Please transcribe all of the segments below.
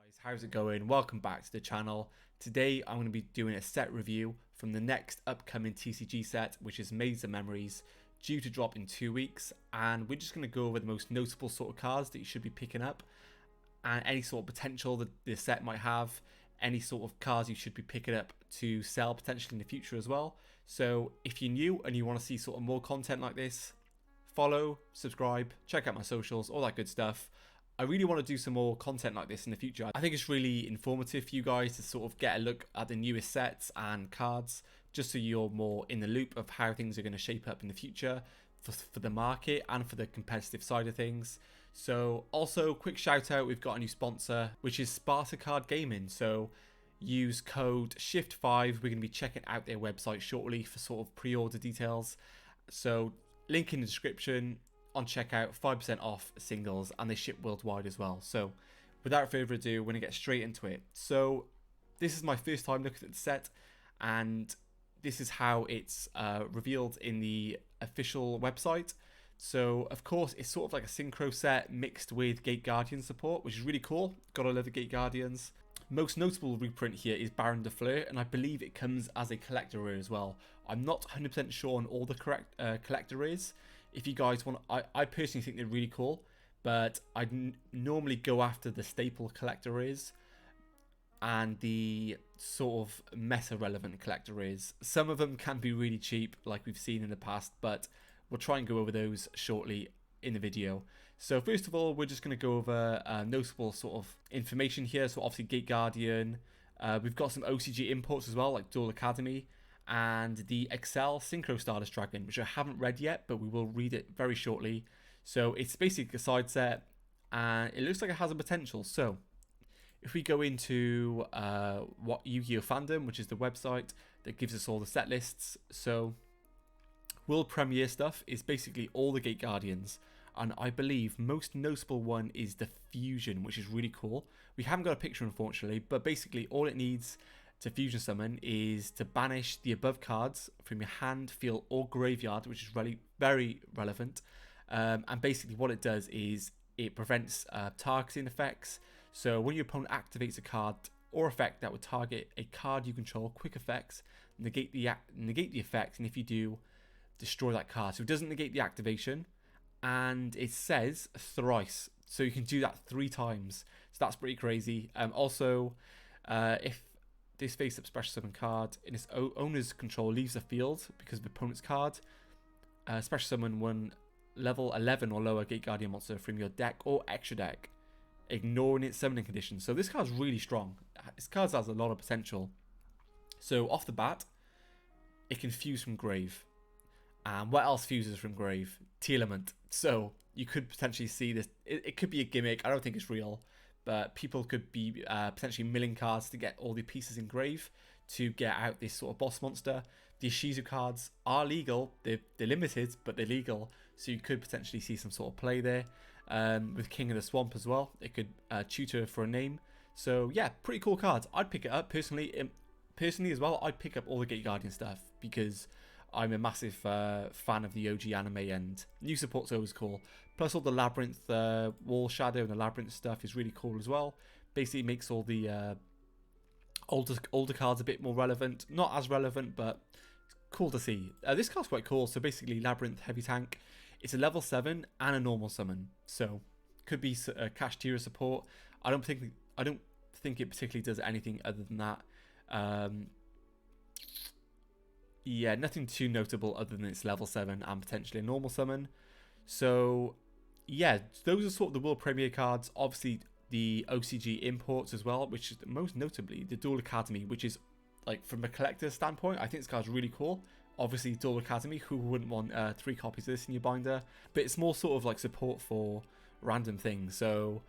Guys, how's it going? Welcome back to the channel. Today I'm going to be doing a set review from the next upcoming TCG set, which is Maze of Memories, due to drop in 2 weeks, and we're just going to go over the most notable sort of cards that you should be picking up and any sort of potential that this set might have, any sort of cards you should be picking up to sell potentially in the future as well. So if you're new and you want to see sort of more content like this, follow, subscribe, check out my socials, all that good stuff. I really want to do some more content like this in the future. I think it's really informative for you guys to sort of get a look at the newest sets and cards, just so you're more in the loop of how things are going to shape up in the future for the market and for the competitive side of things. So also, quick shout out, we've got a new sponsor, which is Sparta Card Gaming. So use code SHIFT5. We're going to be checking out their website shortly for sort of pre-order details. So link in the description. On checkout, 5% off singles, and they ship worldwide as well. So without further ado, we're going to get straight into it. So this is my first time looking at the set, and this is how it's revealed in the official website. So of course it's sort of like a synchro set mixed with Gate Guardian support, which is really cool. Gotta love the Gate Guardians. Most notable reprint here is Baron de Fleur, and I believe it comes as a collector rare as well. I'm not 100% sure on all the correct collector rares. If you guys want, I personally think they're really cool, but I normally go after the staple collector rares and the sort of meta relevant collector rares. Some of them can be really cheap, like we've seen in the past, but we'll try and go over those shortly in the video. So first of all, we're just going to go over notable sort of information here. So obviously Gate Guardian, we've got some OCG imports as well, like Duel Academy, and the Excel Synchro Stardust Dragon, which I haven't read yet, but we will read it very shortly. So it's basically a side set, and it looks like it has a potential. So if we go into what Yu-Gi-Oh! Fandom, which is the website that gives us all the set lists. So World Premiere stuff is basically all the Gate Guardians, and I believe most notable one is the Fusion, which is really cool. We haven't got a picture, unfortunately, but basically all it needs to fusion summon is to banish the above cards from your hand, field, or graveyard, which is really very relevant. And basically what it does is it prevents targeting effects. So when your opponent activates a card or effect that would target a card you control, quick effects negate the effect, and if you do, destroy that card. So it doesn't negate the activation, and it says thrice, so you can do that 3 times. So that's pretty crazy. Also, if this face-up special summon card in its owner's control leaves the field because of the opponent's card, special summon one level 11 or lower Gate Guardian monster from your deck or extra deck, ignoring its summoning conditions. So this card's really strong. This card has a lot of potential. So off the bat, it can fuse from Grave. And what else fuses from Grave? Tearlament. So you could potentially see this. It could be a gimmick. I don't think it's real. But people could be potentially milling cards to get all the pieces in Grave to get out this sort of boss monster. The Ishizu cards are legal. They're limited, but they're legal. So you could potentially see some sort of play there. With King of the Swamp as well. It could tutor for a name. So yeah, pretty cool cards. I'd pick it up personally. Personally as well, I'd pick up all the Gate Guardian stuff because I'm a massive fan of the OG anime, and new support's always cool. Plus all the Labyrinth, Wall Shadow and the Labyrinth stuff is really cool as well. Basically makes all the older cards a bit more relevant. Not as relevant, but cool to see. This card's quite cool. So basically Labyrinth Heavy Tank. It's a level 7 and a normal summon. So could be a Kashtira support. I don't think it particularly does anything other than that. Yeah, nothing too notable other than it's level 7 and potentially a normal summon. So yeah, those are sort of the World Premiere cards. Obviously the OCG imports as well, which is most notably the Duel Academy, which is, like, from a collector's standpoint, I think this card's really cool. Obviously Duel Academy, who wouldn't want 3 copies of this in your binder? But it's more sort of like support for random things. So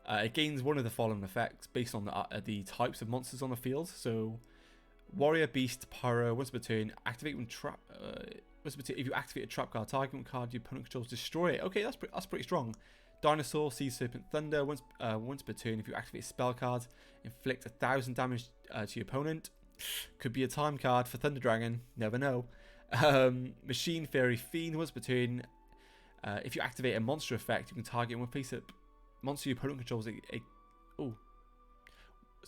it gains one of the following effects based on the types of monsters on the field. So Warrior, Beast, Pyro, once per turn, activate when trap. Once per turn, if you activate a trap card, target card your opponent controls, destroy it. Okay, that's pretty strong. Dinosaur, Sea Serpent, Thunder. Once per turn, if you activate a spell card, inflict 1,000 damage to your opponent. Could be a time card for Thunder Dragon. Never know. Machine Fairy Fiend. Once per turn, if you activate a monster effect, you can target one face-up monster your opponent controls.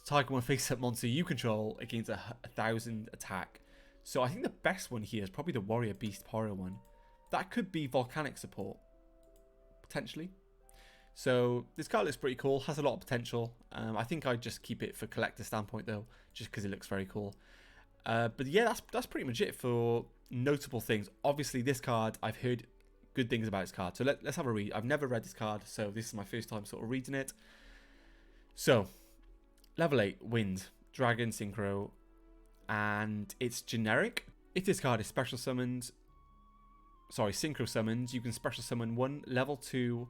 target one face-up monster you control against a 1,000 attack. So I think the best one here is probably the Warrior Beast Porio one. That could be volcanic support, potentially. So this card looks pretty cool, has a lot of potential. I think I'd just keep it for collector standpoint though, just because it looks very cool. But yeah, that's pretty much it for notable things. Obviously this card, I've heard good things about this card. So let's have a read. I've never read this card, so this is my first time sort of reading it. So, level 8, Wind, Dragon, Synchro, and it's generic. If this card is special summoned, sorry, Synchro summoned, you can special summon one level 2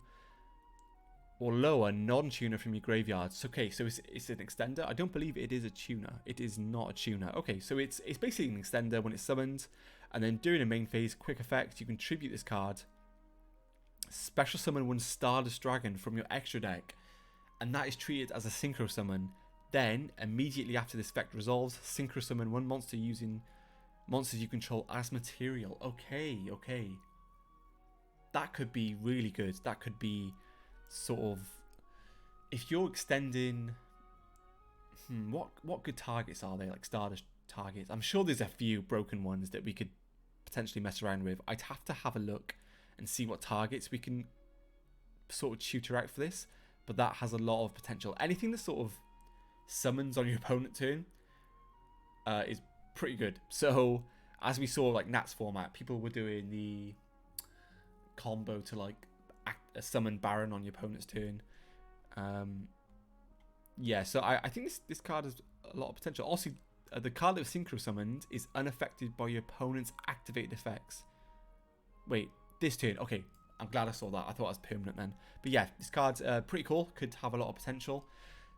or lower non-tuner from your graveyard. So, okay, so it's an extender. I don't believe it is a tuner. It is not a tuner. Okay, so it's basically an extender when it's summoned, and then during a main phase, quick effect, you can tribute this card, special summon one Stardust Dragon from your extra deck, and that is treated as a synchro summon. Then, immediately after this effect resolves, synchro summon one monster using monsters you control as material. Okay, okay. That could be really good. That could be sort of, if you're extending, what good targets are they, like Stardust targets? I'm sure there's a few broken ones that we could potentially mess around with. I'd have to have a look and see what targets we can sort of tutor out for this. But that has a lot of potential. Anything that sort of summons on your opponent turn is pretty good. So, as we saw, like Nat's format, people were doing the combo to like summon Baron on your opponent's turn. Yeah, so I think this card has a lot of potential. Also, the card that was synchro summoned is unaffected by your opponent's activated effects. Wait, this turn. Okay, I'm glad I saw that. I thought it was permanent then. But yeah, this card's pretty cool. Could have a lot of potential.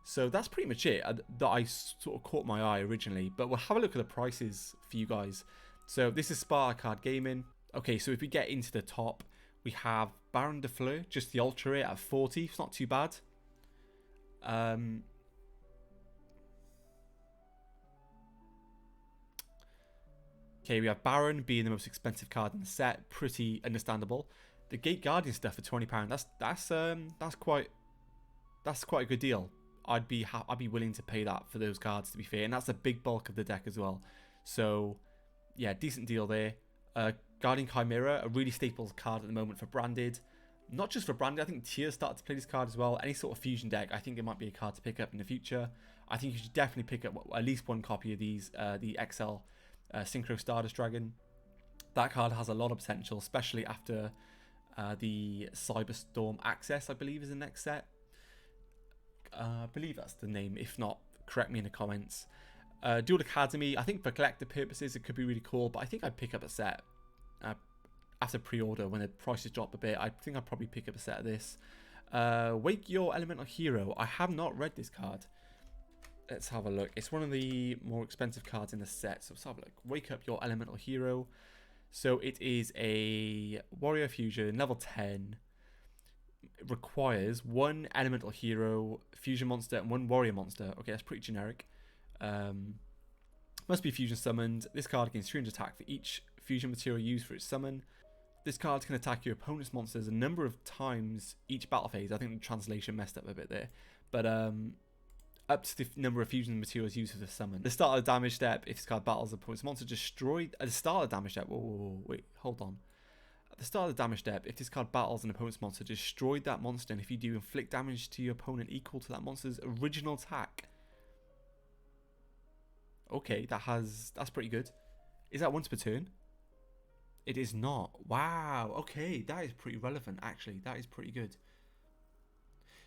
So that's pretty much it that I sort of caught my eye originally. But we'll have a look at the prices for you guys. So this is Sparta Card Gaming. Okay, so if we get into the top, we have Baron de Fleur, just the Ultra Rare at 40. It's not too bad. Okay, we have Baron being the most expensive card in the set. Pretty understandable. The Gate Guardian stuff for £20. That's quite a good deal. I'd be willing to pay that for those cards, to be fair, and that's a big bulk of the deck as well. So yeah, decent deal there. Guardian Chimera, a really staple card at the moment for Branded. Not just for Branded, I think Tier started to play this card as well. Any sort of fusion deck, I think it might be a card to pick up in the future. I think you should definitely pick up at least one copy of these, the XL Synchro Stardust Dragon. That card has a lot of potential, especially after the Cyberstorm Access, I believe, is the next set. I believe that's the name. If not, correct me in the comments. Dual Academy, I think for collector purposes it could be really cool, but I think I'd pick up a set after pre-order when the prices drop a bit. I think I'd probably pick up a set of this. Wake Your Elemental Hero. I have not read this card. Let's have a look. It's one of the more expensive cards in the set, so let's have a look. Wake Up Your Elemental Hero. So it is a Warrior Fusion, level 10. It requires one Elemental Hero, Fusion Monster, and one Warrior Monster. Okay, that's pretty generic. Must be Fusion summoned. This card gains 300 attack for each Fusion material used for its summon. This card can attack your opponent's monsters a number of times each battle phase. I think the translation messed up a bit there. But up to the number of fusion materials used for the summon. The start of the damage step, if this card battles the opponent's monster, destroyed. At the start of the damage step, wait, hold on. At the start of the damage step, if this card battles an opponent's monster, destroyed that monster, and if you do, inflict damage to your opponent equal to that monster's original attack. Okay, that's pretty good. Is that once per turn? It is not. Wow. Okay, that is pretty relevant. Actually, that is pretty good.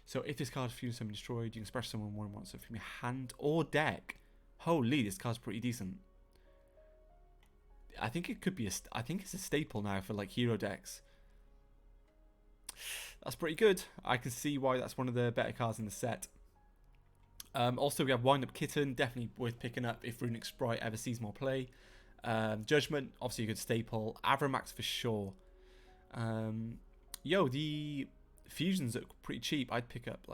So if this card is fusion summon destroyed, you can special summon one monster from your hand or deck. Holy, this card's pretty decent. I think it could be I think it's a staple now for like hero decks. That's pretty good. I can see why that's one of the better cards in the set. Also, we have Wind Up Kitten, definitely worth picking up if Runic Sprite ever sees more play. Judgment, obviously a good staple. Avramax for sure. The fusions are pretty cheap. I'd pick up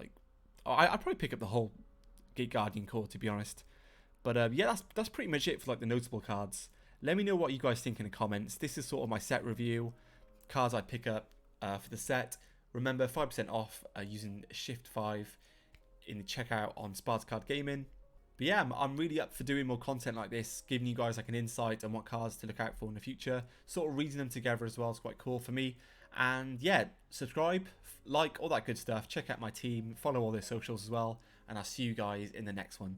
I'd probably pick up the whole Gate Guardian core, to be honest. But yeah, that's pretty much it for like the notable cards. Let me know what you guys think in the comments. This is sort of my set review. Cards I'd pick up for the set. Remember, 5% off using Shift 5 in the checkout on Sparta Card Gaming. But yeah, I'm really up for doing more content like this, giving you guys like an insight on what cars to look out for in the future, sort of reading them together as well is quite cool for me. And yeah, subscribe, like, all that good stuff. Check out my team, follow all their socials as well, and I'll see you guys in the next one.